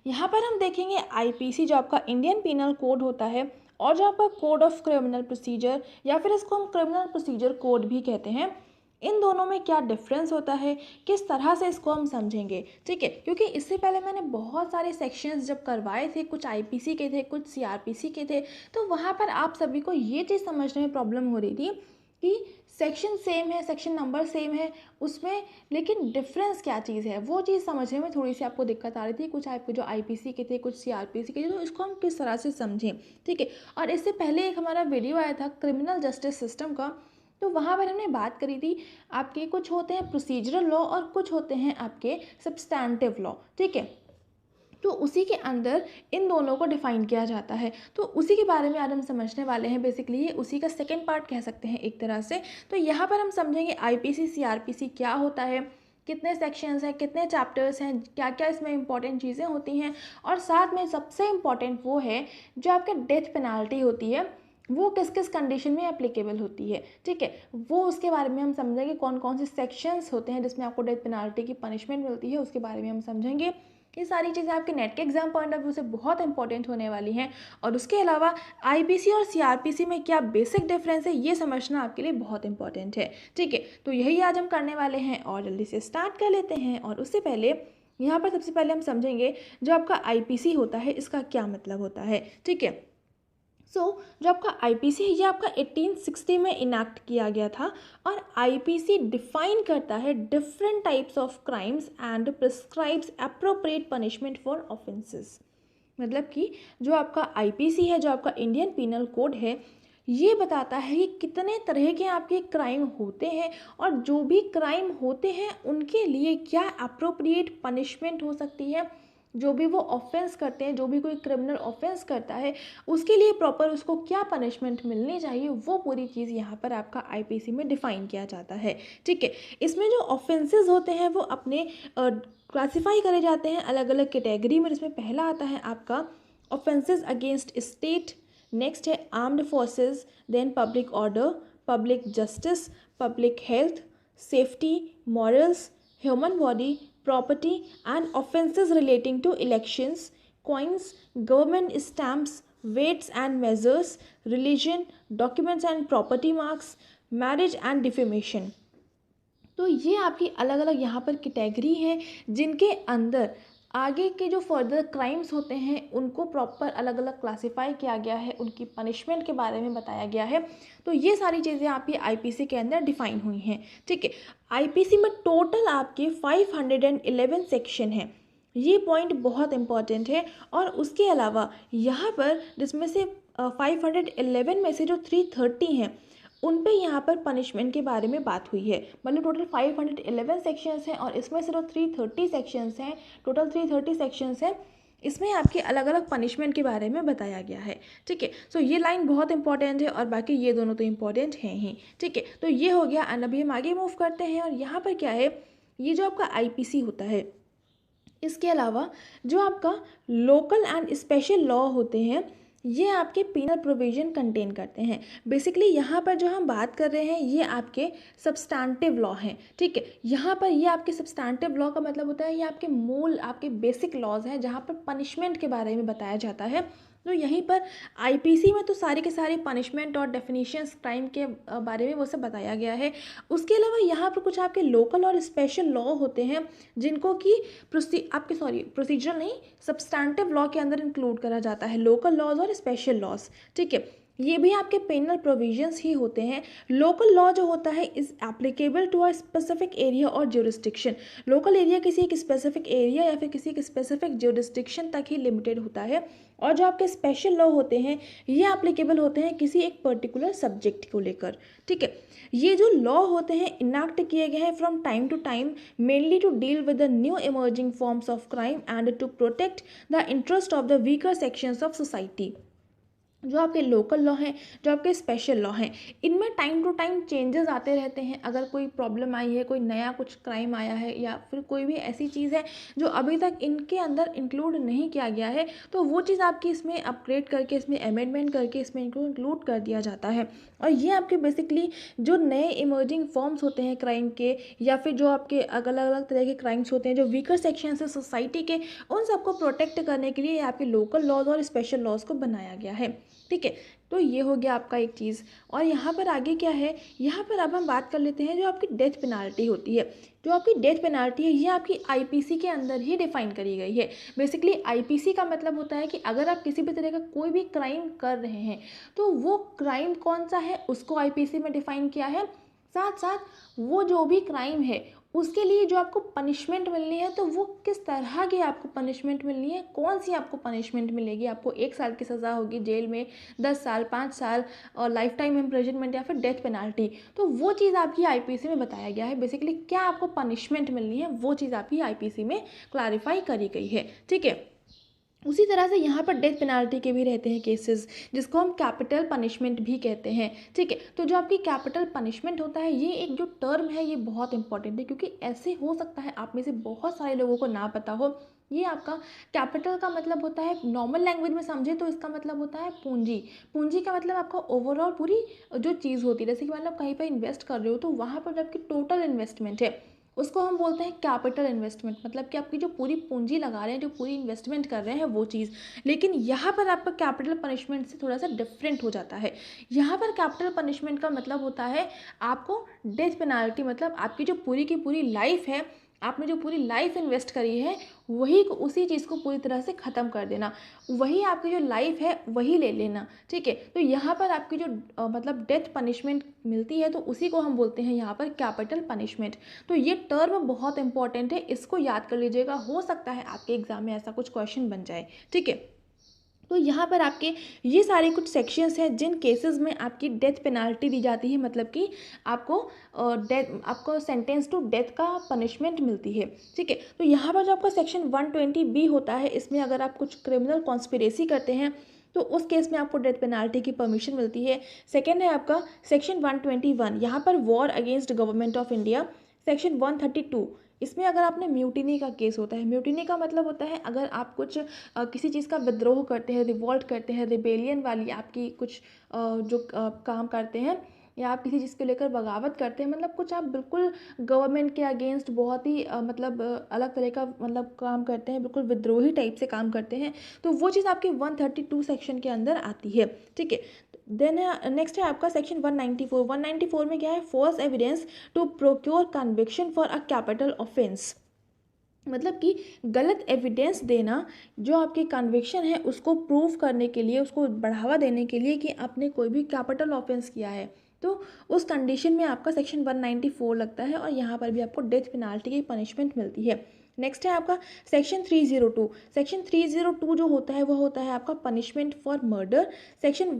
यहाँ पर हम देखेंगे आईपीसी जो आपका इंडियन पीनल कोड होता है और जो आपका कोड ऑफ क्रिमिनल प्रोसीजर या फिर इसको हम क्रिमिनल प्रोसीजर कोड भी कहते हैं, इन दोनों में क्या डिफरेंस होता है, किस तरह से इसको हम समझेंगे। ठीक है, क्योंकि इससे पहले मैंने बहुत सारे सेक्शंस जब करवाए थे, कुछ आईपीसी के थे, कुछ सीआरपीसी के थे, तो वहाँ पर आप सभी को ये चीज़ समझने में प्रॉब्लम हो रही थी कि सेक्शन सेम है, सेक्शन नंबर सेम है उसमें, लेकिन डिफरेंस क्या चीज़ है वो चीज़ समझने में थोड़ी सी आपको दिक्कत आ रही थी। कुछ आपके जो आईपीसी के थे, कुछ सीआरपीसी के थे, तो इसको हम किस तरह से समझें। ठीक है, और इससे पहले एक हमारा वीडियो आया था क्रिमिनल जस्टिस सिस्टम का, तो वहाँ पर हमने बात करी थी आपके कुछ होते हैं प्रोसीजरल लॉ और कुछ होते हैं आपके सब्सटैंटिव लॉ। ठीक है, तो उसी के अंदर इन दोनों को डिफाइन किया जाता है, तो उसी के बारे में आज हम समझने वाले हैं। बेसिकली ये उसी का सेकंड पार्ट कह सकते हैं एक तरह से। तो यहाँ पर हम समझेंगे आईपीसी सीआरपीसी क्या होता है, कितने सेक्शंस हैं, कितने चैप्टर्स हैं, क्या क्या इसमें इंपॉर्टेंट चीज़ें होती हैं, और साथ में सबसे इम्पॉर्टेंट वो है जो आपके डेथ पेनाल्टी होती है वो किस किस कंडीशन में एप्लीकेबल होती है। ठीक है, वो उसके बारे में हम समझेंगे, कौन कौन से सेक्शंस होते हैं जिसमें आपको डेथ पेनाल्टी की पनिशमेंट मिलती है, उसके बारे में हम समझेंगे। ये सारी चीज़ें आपके नेट के एग्जाम पॉइंट ऑफ व्यू से बहुत इंपॉर्टेंट होने वाली हैं, और उसके अलावा आईपीसी और सीआरपीसी में क्या बेसिक डिफरेंस है ये समझना आपके लिए बहुत इंपॉर्टेंट है। ठीक है, तो यही आज हम करने वाले हैं और जल्दी से स्टार्ट कर लेते हैं। और उससे पहले यहाँ पर सबसे पहले हम समझेंगे जो आपका आईपीसी होता है इसका क्या मतलब होता है। ठीक है, जो आपका आईपीसी है ये आपका 1860 में इनैक्ट किया गया था, और आईपीसी डिफाइन करता है different types of crimes and prescribes appropriate punishment for offences. मतलब कि जो आपका आईपीसी है, जो आपका इंडियन पीनल कोड है, ये बताता है कि कितने तरह के आपके क्राइम होते हैं, और जो भी क्राइम होते हैं उनके लिए क्या अप्रोप्रिएट पनिशमेंट हो सकती है। जो भी वो ऑफेंस करते हैं, जो भी कोई क्रिमिनल ऑफेंस करता है, उसके लिए प्रॉपर उसको क्या पनिशमेंट मिलनी चाहिए, वो पूरी चीज़ यहाँ पर आपका आईपीसी में डिफाइन किया जाता है। ठीक है, इसमें जो ऑफेंसेस होते हैं वो अपने क्लासिफाई करे जाते हैं अलग अलग कैटेगरी में, जिसमें पहला आता है आपका ऑफेंसेस अगेंस्ट स्टेट, नेक्स्ट है armed forces, then public order, public justice, public health, safety, morals, human body, property, and offences relating to elections, coins, government stamps, weights and measures, religion, documents and property marks, marriage and defamation। तो ये आपकी अलग अलग यहाँ पर category हैं जिनके अंदर आगे के जो फर्दर क्राइम्स होते हैं उनको प्रॉपर अलग अलग क्लासिफाई किया गया है, उनकी पनिशमेंट के बारे में बताया गया है। तो ये सारी चीज़ें आपकी आईपीसी के अंदर डिफाइन हुई हैं। ठीक है, आईपीसी में टोटल आपके 511 सेक्शन हैं, ये पॉइंट बहुत इंपॉर्टेंट है। और उसके अलावा यहाँ पर जिसमें से 511 में से जो 330 हैं उन पे यहाँ पर पनिशमेंट के बारे में बात हुई है। मतलब टोटल 511 सेक्शंस हैं और इसमें से जो 330 सेक्शंस हैं, टोटल 330 सेक्शंस हैं, इसमें आपके अलग अलग पनिशमेंट के बारे में बताया गया है। ठीक है, सो ये लाइन बहुत इंपॉर्टेंट है और बाकी ये दोनों तो इंपॉर्टेंट हैं ही। ठीक है, तो ये हो गया, एंड अभी हम आगे मूव करते हैं। और यहाँ पर क्या है, ये जो आपका आईपीसी होता है, इसके अलावा जो आपका लोकल एंड स्पेशल लॉ होते हैं ये आपके पीनल प्रोविजन कंटेन करते हैं। बेसिकली यहाँ पर जो हम बात कर रहे हैं ये आपके सब्सटैंटिव लॉ हैं। ठीक है, यहाँ पर ये आपके सब्सटैंटिव लॉ का मतलब होता है ये आपके मूल आपके बेसिक लॉज हैं जहाँ पर पनिशमेंट के बारे में बताया जाता है। तो यहीं पर आईपीसी में तो सारी के सारी पनिशमेंट और डेफिनेशंस क्राइम के बारे में वो सब बताया गया है। उसके अलावा यहाँ पर कुछ आपके लोकल और स्पेशल लॉ होते हैं जिनको कि प्रोसीजरल नहीं, सब्सटैंटिव लॉ के अंदर इंक्लूड करा जाता है, लोकल लॉज और स्पेशल लॉज। ठीक है, ये भी आपके पेनल प्रोविजंस ही होते हैं। लोकल लॉ जो होता है is applicable to a specific area और ज्यूरिस्डिक्शन। लोकल एरिया किसी एक स्पेसिफिक एरिया या फिर किसी एक स्पेसिफिक ज्यूरिस्डिक्शन तक ही लिमिटेड होता है, और जो आपके स्पेशल लॉ होते हैं ये एप्लीकेबल होते हैं किसी एक पर्टिकुलर सब्जेक्ट को लेकर। ठीक है, ये जो लॉ होते हैं इनैक्ट किए गए हैं from time to time mainly to deal with the new emerging forms of crime and to protect the interest of the weaker sections of society. जो आपके लोकल लॉ हैं, जो आपके स्पेशल लॉ हैं, इनमें टाइम टू टाइम चेंजेस आते रहते हैं। अगर कोई प्रॉब्लम आई है, कोई नया कुछ क्राइम आया है, या फिर कोई भी ऐसी चीज़ है जो अभी तक इनके अंदर इंक्लूड नहीं किया गया है, तो वो चीज़ आपकी इसमें अपग्रेड करके, इसमें अमेंडमेंट करके इसमें इनको इंक्लूड कर दिया जाता है। और ये आपके बेसिकली जो नए इमर्जिंग फॉर्म्स होते हैं क्राइम के, या फिर जो आपके अलग अलग तरह के क्राइम्स होते हैं, जो वीकर सेक्शंस है सोसाइटी के, उन सबको प्रोटेक्ट करने के लिए आपके लोकल लॉज और स्पेशल लॉज को बनाया गया है। ठीक है, तो ये हो गया आपका एक चीज़। और यहाँ पर आगे क्या है, यहाँ पर अब हम बात कर लेते हैं जो आपकी डेथ पेनाल्टी होती है। जो आपकी डेथ पेनाल्टी है, ये आपकी आईपीसी के अंदर ही डिफाइन करी गई है। बेसिकली आईपीसी का मतलब होता है कि अगर आप किसी भी तरह का कोई भी क्राइम कर रहे हैं, तो वो क्राइम कौन सा है उसको आईपीसी में डिफाइन किया है। साथ साथ वो जो भी क्राइम है उसके लिए जो आपको पनिशमेंट मिलनी है, तो वो किस तरह की आपको पनिशमेंट मिलनी है, कौन सी आपको पनिशमेंट मिलेगी। आपको 1 साल की सज़ा होगी जेल में, 10 साल, 5 साल, और लाइफ टाइम इम्प्रिजनमेंट, या फिर डेथ पेनाल्टी। तो वो चीज़ आपकी आईपीसी में बताया गया है। बेसिकली क्या आपको पनिशमेंट मिलनी है, वो चीज़ आपकी आईपीसी में क्लैरिफाई करी गई है। ठीक है, उसी तरह से यहाँ पर डेथ पेनाल्टी के भी रहते हैं केसेस, जिसको हम कैपिटल पनिशमेंट भी कहते हैं। ठीक है, तो जो आपकी कैपिटल पनिशमेंट होता है, ये एक जो टर्म है ये बहुत इंपॉर्टेंट है, क्योंकि ऐसे हो सकता है आप में से बहुत सारे लोगों को ना पता हो। ये आपका कैपिटल का मतलब होता है, नॉर्मल लैंग्वेज में समझे तो इसका मतलब होता है पूंजी। पूंजी का मतलब आपका ओवरऑल पूरी जो चीज़ होती है, जैसे कि मतलब कहीं पर इन्वेस्ट कर रहे हो, तो वहाँ पर जो आपकी टोटल इन्वेस्टमेंट है उसको हम बोलते हैं कैपिटल इन्वेस्टमेंट। मतलब कि आपकी जो पूरी पूंजी लगा रहे हैं, जो पूरी इन्वेस्टमेंट कर रहे हैं, वो चीज़। लेकिन यहाँ पर आपका कैपिटल पनिशमेंट से थोड़ा सा डिफरेंट हो जाता है। यहाँ पर कैपिटल पनिशमेंट का मतलब होता है आपको डेथ पेनाल्टी, मतलब आपकी जो पूरी की पूरी लाइफ है, आपने जो पूरी लाइफ इन्वेस्ट करी है, वही उसी चीज़ को पूरी तरह से ख़त्म कर देना, वही आपकी जो लाइफ है वही ले लेना। ठीक है, तो यहाँ पर आपकी जो मतलब डेथ पनिशमेंट मिलती है, तो उसी को हम बोलते हैं यहाँ पर कैपिटल पनिशमेंट। तो ये टर्म बहुत इंपॉर्टेंट है, इसको याद कर लीजिएगा, हो सकता है आपके एग्जाम में ऐसा कुछ क्वेश्चन बन जाए। ठीक है, तो यहाँ पर आपके ये सारे कुछ सेक्शंस हैं जिन केसेस में आपकी डेथ पेनाल्टी दी जाती है, मतलब कि आपको आपको सेंटेंस टू डेथ का पनिशमेंट मिलती है। ठीक है, तो यहाँ पर जो आपका सेक्शन 120B होता है, इसमें अगर आप कुछ क्रिमिनल कॉन्स्पिरेसी करते हैं तो उस केस में आपको डेथ पेनाल्टी की परमिशन मिलती है। सेकेंड है आपका सेक्शन 121, यहाँ पर war against government of India. Section 132, इसमें अगर आपने म्यूटिनी का केस होता है, म्यूटिनी का मतलब होता है अगर आप कुछ किसी चीज़ का विद्रोह करते हैं, रिवॉल्ट करते हैं, रिबेलियन वाली आपकी कुछ जो काम करते हैं, या आप किसी चीज़ को लेकर बगावत करते हैं, मतलब कुछ आप बिल्कुल गवर्नमेंट के अगेंस्ट बहुत ही मतलब अलग तरह का मतलब काम करते हैं, बिल्कुल विद्रोही टाइप से काम करते हैं, तो वो चीज़ आपके 132 सेक्शन के अंदर आती है। ठीक है, देन नेक्स्ट है आपका सेक्शन 194। 194 में क्या है, false evidence to procure conviction for a capital offence. मतलब कि गलत एविडेंस देना जो आपकी कन्विक्शन है उसको प्रूव करने के लिए, उसको बढ़ावा देने के लिए कि आपने कोई भी कैपिटल ऑफेंस किया है, तो उस कंडीशन में आपका सेक्शन 194 लगता है, और यहाँ पर भी आपको डेथ पेनाल्टी की पनिशमेंट मिलती है। नेक्स्ट है आपका सेक्शन 302। सेक्शन 302 जो होता है वो होता है आपका पनिशमेंट फॉर मर्डर। सेक्शन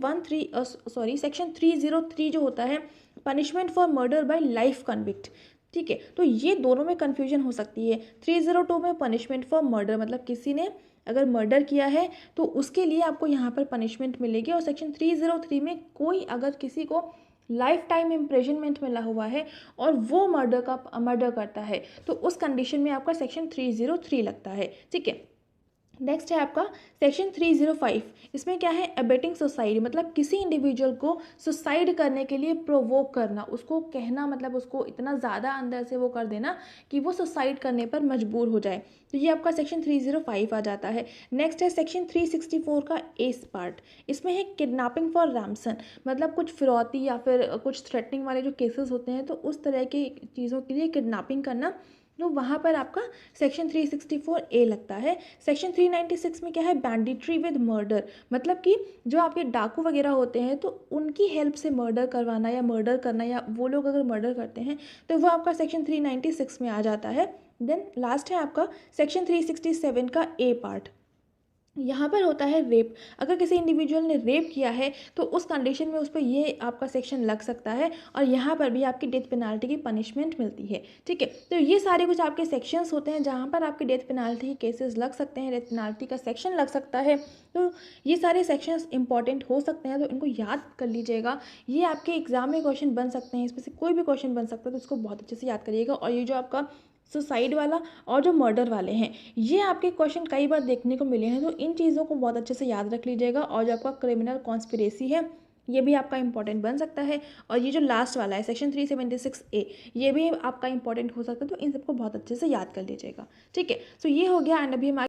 303 जो होता है punishment for murder bye life convict. ठीक है, तो ये दोनों में कन्फ्यूजन हो सकती है। 302 में पनिशमेंट फॉर मर्डर, मतलब किसी ने अगर मर्डर किया है तो उसके लिए आपको यहाँ पर पनिशमेंट मिलेगी, और सेक्शन 303 में कोई अगर किसी को लाइफ टाइम इम्प्रिजनमेंट मिला हुआ है और वो मर्डर करता है, तो उस कंडीशन में आपका सेक्शन 303 लगता है। ठीक है, नेक्स्ट है आपका सेक्शन 305। इसमें क्या है, अबेटिंग सुसाइड, मतलब किसी इंडिविजुअल को सुसाइड करने के लिए प्रोवोक करना, उसको कहना, मतलब उसको इतना ज़्यादा अंदर से वो कर देना कि वो सुसाइड करने पर मजबूर हो जाए, तो ये आपका सेक्शन 305 आ जाता है। नेक्स्ट है सेक्शन 364 का एस पार्ट। इसमें है किडनैपिंग फॉर रैंसम, मतलब कुछ फिरौती या फिर कुछ थ्रेटनिंग वाले जो केसेस होते हैं, तो उस तरह की चीज़ों के लिए किडनैपिंग करना, तो वहाँ पर आपका सेक्शन 364A लगता है। सेक्शन 396 में क्या है, बैंडिट्री विद मर्डर, मतलब कि जो आपके डाकू वगैरह होते हैं तो उनकी हेल्प से मर्डर करवाना या मर्डर करना, या वो लोग अगर मर्डर करते हैं तो वो आपका सेक्शन 396 में आ जाता है। देन लास्ट है आपका सेक्शन 367 का ए पार्ट। यहाँ पर होता है रेप। अगर किसी इंडिविजुअल ने रेप किया है तो उस कंडीशन में उस पर ये आपका सेक्शन लग सकता है और यहाँ पर भी आपकी डेथ पेनाल्टी की पनिशमेंट मिलती है। ठीक है, तो ये सारे कुछ आपके सेक्शंस होते हैं जहाँ पर आपकी डेथ पेनाल्टी के केसेस लग सकते हैं, डेथ पेनाल्टी का सेक्शन लग सकता है। तो ये सारे सेक्शंस इंपॉर्टेंट हो सकते हैं, तो इनको याद कर लीजिएगा। ये आपके एग्जाम में क्वेश्चन बन सकते हैं, इसमें से कोई भी क्वेश्चन बन सकता है, तो इसको बहुत अच्छे से याद करिएगा। और ये जो आपका सुसाइड वाला और जो मर्डर वाले हैं, ये आपके क्वेश्चन कई बार देखने को मिले हैं, तो इन चीज़ों को बहुत अच्छे से याद रख लीजिएगा। और जो आपका क्रिमिनल कॉन्स्पिरेसी है, ये भी आपका इंपॉर्टेंट बन सकता है। और ये जो लास्ट वाला है सेक्शन 376A, ये भी आपका इंपॉर्टेंट हो सकता है, तो इन सबको बहुत अच्छे से याद कर लीजिएगा। ठीक है, तो ये हो गया। एंड अभी हमारे